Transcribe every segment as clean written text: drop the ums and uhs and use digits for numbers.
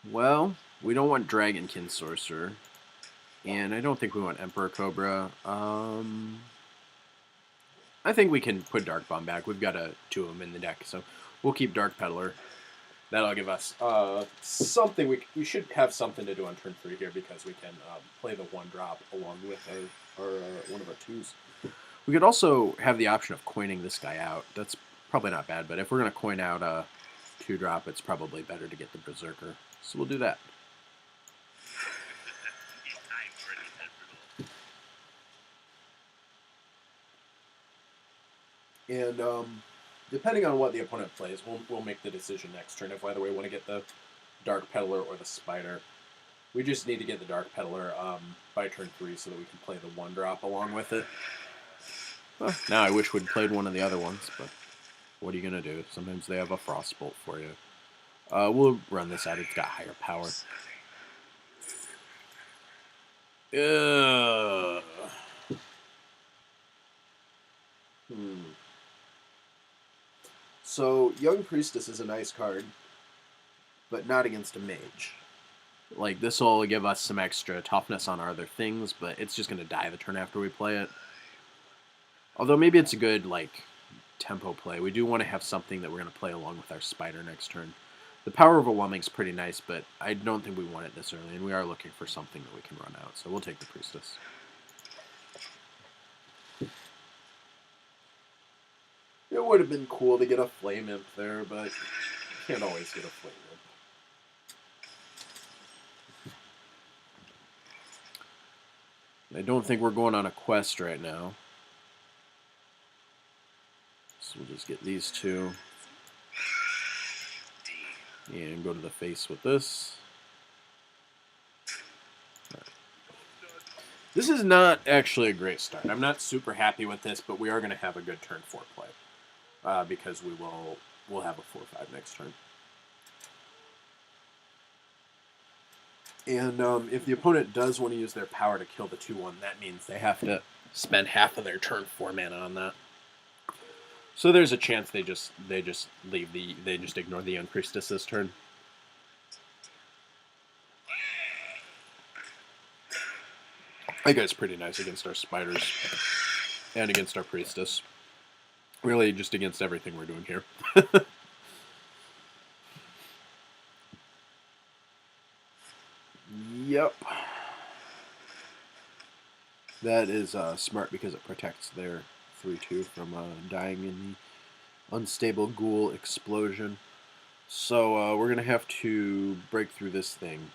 Well, we don't want Dragonkin Sorcerer. And I don't think we want Emperor Cobra. I think we can put Dark Bomb back. We've got two of them in the deck, so we'll keep Dark Peddler. That'll give us something. We should have something to do on turn 3 here because we can play the 1-drop along with our one of our 2s. We could also have the option of coining this guy out. That's probably not bad, but if we're going to coin out a 2-drop, it's probably better to get the Berserker. So we'll do that. And depending on what the opponent plays, we'll make the decision next turn of whether we want to get the Dark Peddler or the Spider. We just need to get the Dark Peddler by turn 3 so that we can play the 1-drop along with it. Well, now I wish we'd played one of the other ones, but what are you going to do? Sometimes they have a Frostbolt for you. We'll run this out. It's got higher power. So, Young Priestess is a nice card, but not against a mage. Like, this will give us some extra toughness on our other things, but it's just going to die the turn after we play it. Although maybe it's a good, like, tempo play. We do want to have something that we're going to play along with our Spider next turn. The Power Overwhelming is pretty nice, but I don't think we want it this early, and we are looking for something that we can run out, so we'll take the Priestess. It would have been cool to get a Flame Imp there, but you can't always get a Flame Imp. I don't think we're going on a quest right now. So we'll just get these two. And go to the face with this. This is not actually a great start. I'm not super happy with this, but we are going to have a good turn 4 play. Because we'll have a 4-5 next turn. And if the opponent does want to use their power to kill the 2-1, that means they have to spend half of their turn 4 mana on that. So there's a chance they just ignore the Young Priestess this turn. I think it's pretty nice against our Spiders and against our Priestess. Really, just against everything we're doing here. Yep. That is smart because it protects their 3-2 from dying in the Unstable Ghoul explosion. So we're going to have to break through this thing.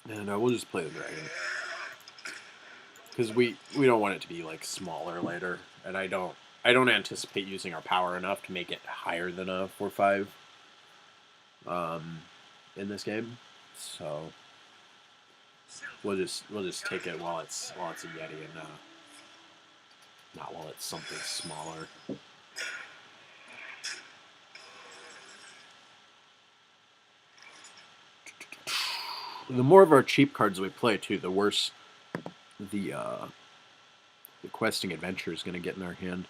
And we'll just play the dragon. Because we don't want it to be like smaller later. And I don't anticipate using our power enough to make it higher than a 4-5 in this game. So we'll just take it while it's a Yeti and not while it's something smaller. The more of our cheap cards we play, too, the worse the questing adventure is going to get in our hand.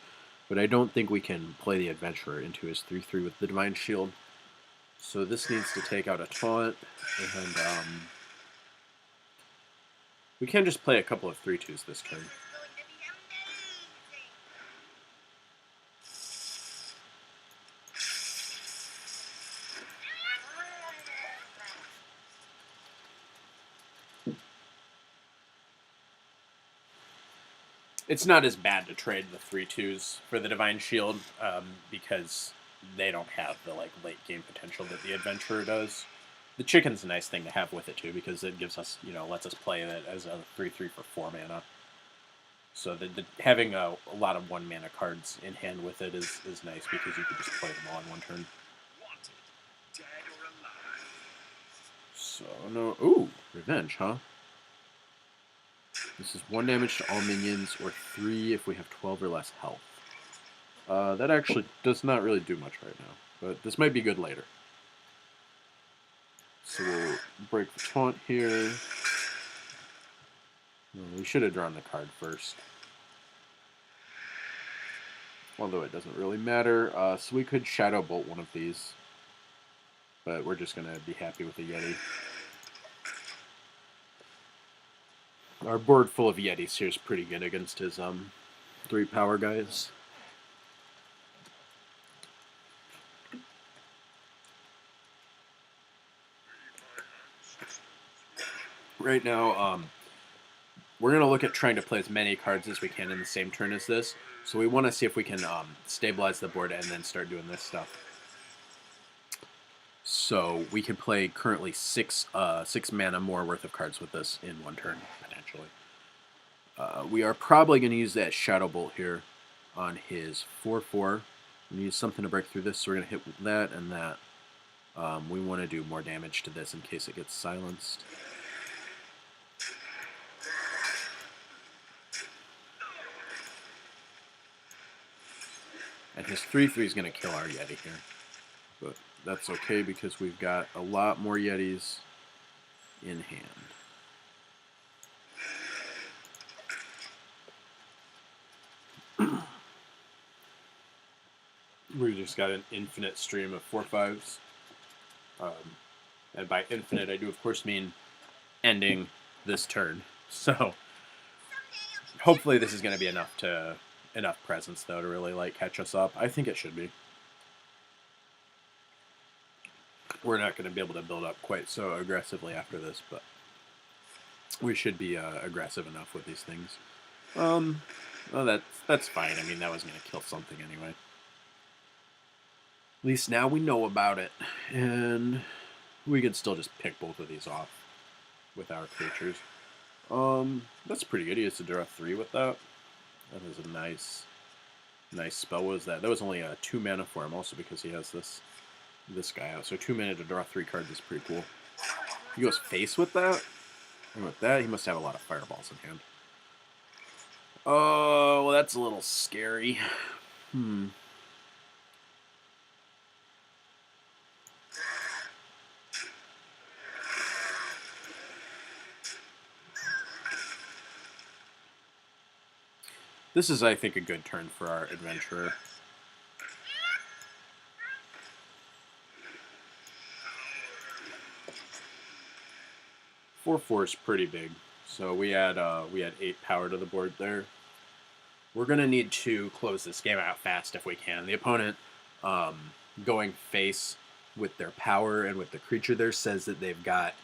But I don't think we can play the adventurer into his 3-3 with the Divine Shield. So this needs to take out a taunt, and we can just play a couple of 3-2s this turn. It's not as bad to trade the 3-2s for the Divine Shield because they don't have the late game potential that the Adventurer does. The Chicken's a nice thing to have with it too because it gives us, lets us play it as a 3-3 for 4 mana. So having a lot of 1 mana cards in hand with it is nice because you can just play them all in one turn. So no, ooh, Revenge, huh? This is 1 damage to all minions, or 3 if we have 12 or less health. That actually does not really do much right now, but this might be good later. So we'll break the taunt here. We should have drawn the card first. Although it doesn't really matter. So we could Shadow Bolt one of these. But we're just going to be happy with the Yeti. Our board full of Yetis here is pretty good against his 3 power guys. Right now, we're going to look at trying to play as many cards as we can in the same turn as this. So we want to see if we can stabilize the board and then start doing this stuff. So we can play currently 6 mana more worth of cards with this in one turn, potentially. We are probably going to use that Shadow Bolt here on his 4/4. We're going to use something to break through this, so we're going to hit with that and that. We want to do more damage to this in case it gets silenced. And his 3/3 is going to kill our Yeti here. But that's okay because we've got a lot more Yetis in hand. We just got an infinite stream of 4/5s. And by infinite, I do of course mean ending this turn. So hopefully this is going to be enough presence though to really like catch us up. I think it should be. We're not going to be able to build up quite so aggressively after this, but we should be aggressive enough with these things. Well, that's fine. I mean, that was going to kill something anyway. At least now we know about it, and we can still just pick both of these off with our creatures. That's pretty good. He has to draw 3 with that. That is a nice spell. What was that? That was only a 2 mana for him, also because he has this guy out. So 2 mana to draw 3 cards is pretty cool. He goes face with that. And with that, he must have a lot of fireballs in hand. Oh, well, that's a little scary. This is, I think, a good turn for our adventurer. Four is pretty big, so we had 8 power to the board there. We're gonna need to close this game out fast if we can. The opponent going face with their power and with the creature there says that they've got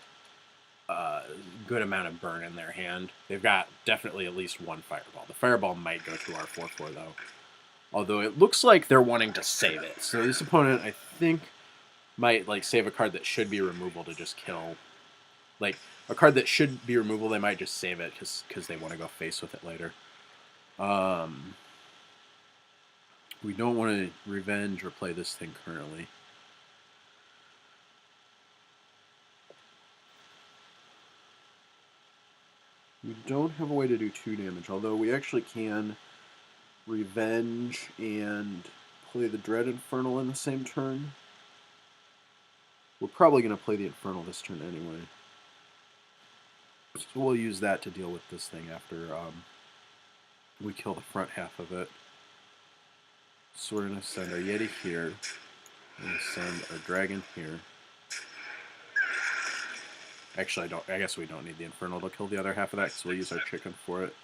a good amount of burn in their hand. They've got definitely at least 1 fireball. The fireball might go to our 4/4 though. Although it looks like they're wanting to save it. So this opponent, I think, might like save a card that should be removal to just kill. Like a card that should be removal, they might just save it because they want to go face with it later. We don't want to revenge or play this thing currently. We don't have a way to do 2 damage, although we actually can revenge and play the Dread Infernal in the same turn. We're probably going to play the Infernal this turn anyway. So we'll use that to deal with this thing after we kill the front half of it. So we're going to send our Yeti here. We're going to send our Dragon here. Actually, I guess we don't need the Infernal to kill the other half of that, because we'll use our chicken for it.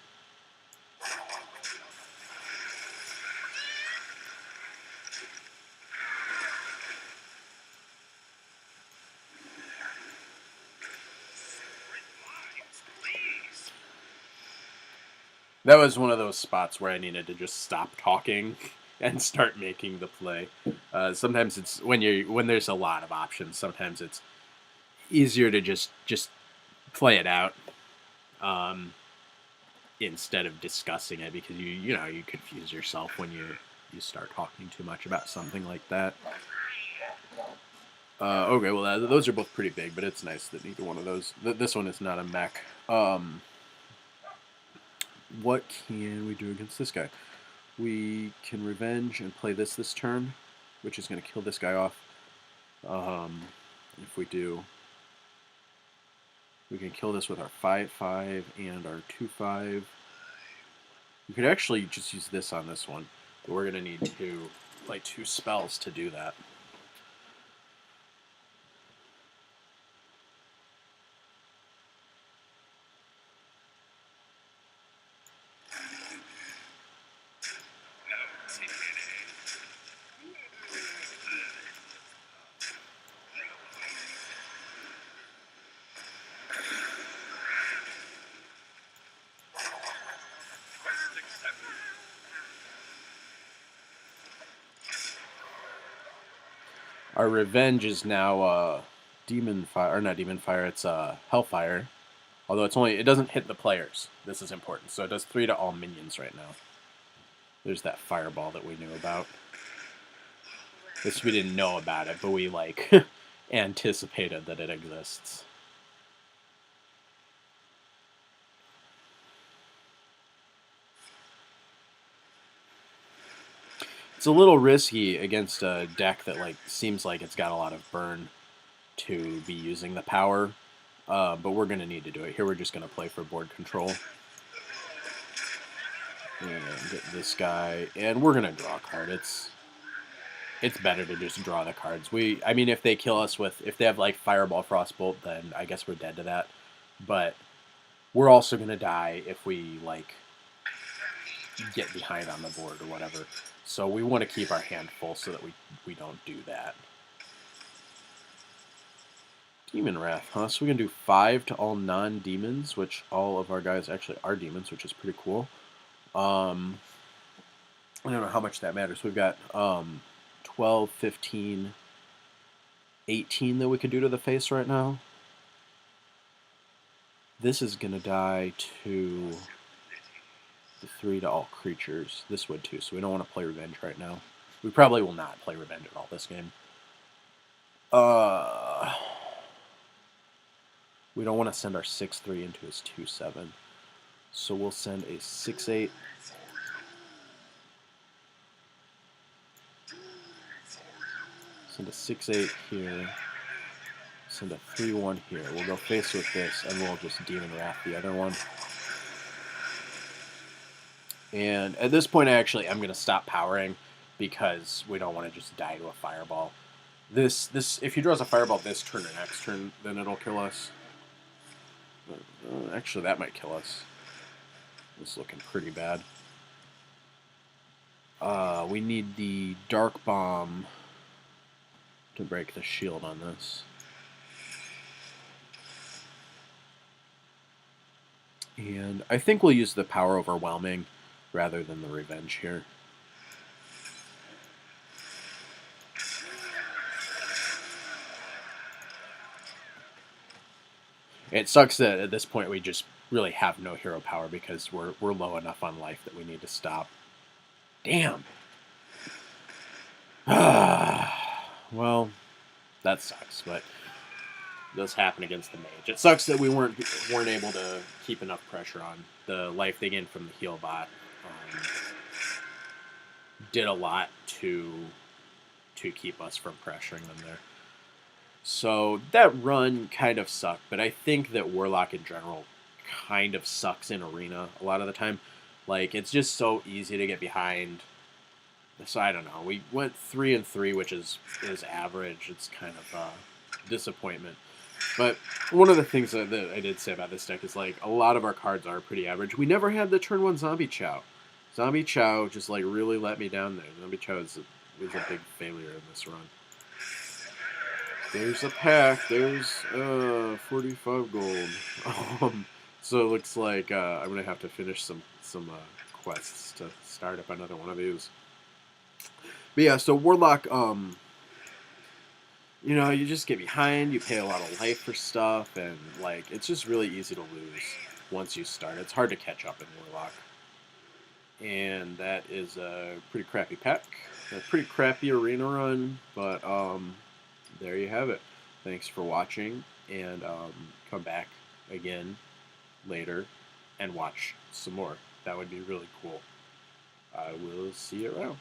That was one of those spots where I needed to just stop talking and start making the play. Sometimes it's when there's a lot of options. Sometimes it's easier to just play it out instead of discussing it, because you confuse yourself when you start talking too much about something like that. Okay, well those are both pretty big, but it's nice that neither one of those. This one is not a mech. What can we do against this guy? We can revenge and play this turn, which is going to kill this guy off. If we do, We can kill this with our 5/5 and our 2/5. We could actually just use this on this one, but we're gonna need two spells to do that. Our revenge is now demon fire, or not demon fire. It's hellfire. Although it doesn't hit the players. This is important. So it does 3 to all minions right now. There's that fireball that we knew about. This we didn't know about it, but we anticipated that it exists. It's a little risky against a deck that seems like it's got a lot of burn to be using the power, but we're gonna need to do it. Here we're just gonna play for board control and get this guy, and we're gonna draw a card. It's better to just draw the cards. I mean, if they kill us if they have Fireball, Frostbolt, then I guess we're dead to that. But we're also gonna die if we get behind on the board or whatever. So we want to keep our hand full so that we don't do that. Demon Wrath, huh? So we can do 5 to all non-demons, which all of our guys actually are demons, which is pretty cool. I don't know how much that matters. We've got 12, 15, 18 that we could do to the face right now. This is going to die to the 3 to all creatures. This would too, so we don't want to play Revenge right now. We probably will not play Revenge at all this game. We don't want to send our 6/3 into his 2/7. So we'll send a 6/8. Send a 6/8 here. Send a 3/1 here. We'll go face with this, and we'll just Demon Wrath the other one. And at this point, I'm going to stop powering because we don't want to just die to a fireball. If he draws a fireball this turn or next turn, then it'll kill us. Actually, that might kill us. It's looking pretty bad. We need the Dark Bomb to break the shield on this. And I think we'll use the Power Overwhelming rather than the Revenge here. It sucks that at this point we just really have no hero power because we're low enough on life that we need to stop. Damn. Well, that sucks, but it does happen against the mage. It sucks that we weren't able to keep enough pressure on. The life they gained from the heal bot did a lot to keep us from pressuring them there. So that run kind of sucked, but I think that Warlock in general kind of sucks in Arena a lot of the time. It's just so easy to get behind. So I don't know. We went 3-3, which is average. It's kind of a disappointment. But one of the things that I did say about this deck is a lot of our cards are pretty average. We never had the turn 1 Zombie Chow. Zombie Chow just really let me down there. Zombie Chow was a big failure in this run. There's a pack. There's 45 gold. So it looks like I'm gonna have to finish some quests to start up another one of these. But yeah, so Warlock, you just get behind. You pay a lot of life for stuff, and it's just really easy to lose once you start. It's hard to catch up in Warlock. And that is a pretty crappy pack. A pretty crappy arena run, but there you have it. Thanks for watching, and come back again later and watch some more. That would be really cool. I will see you around.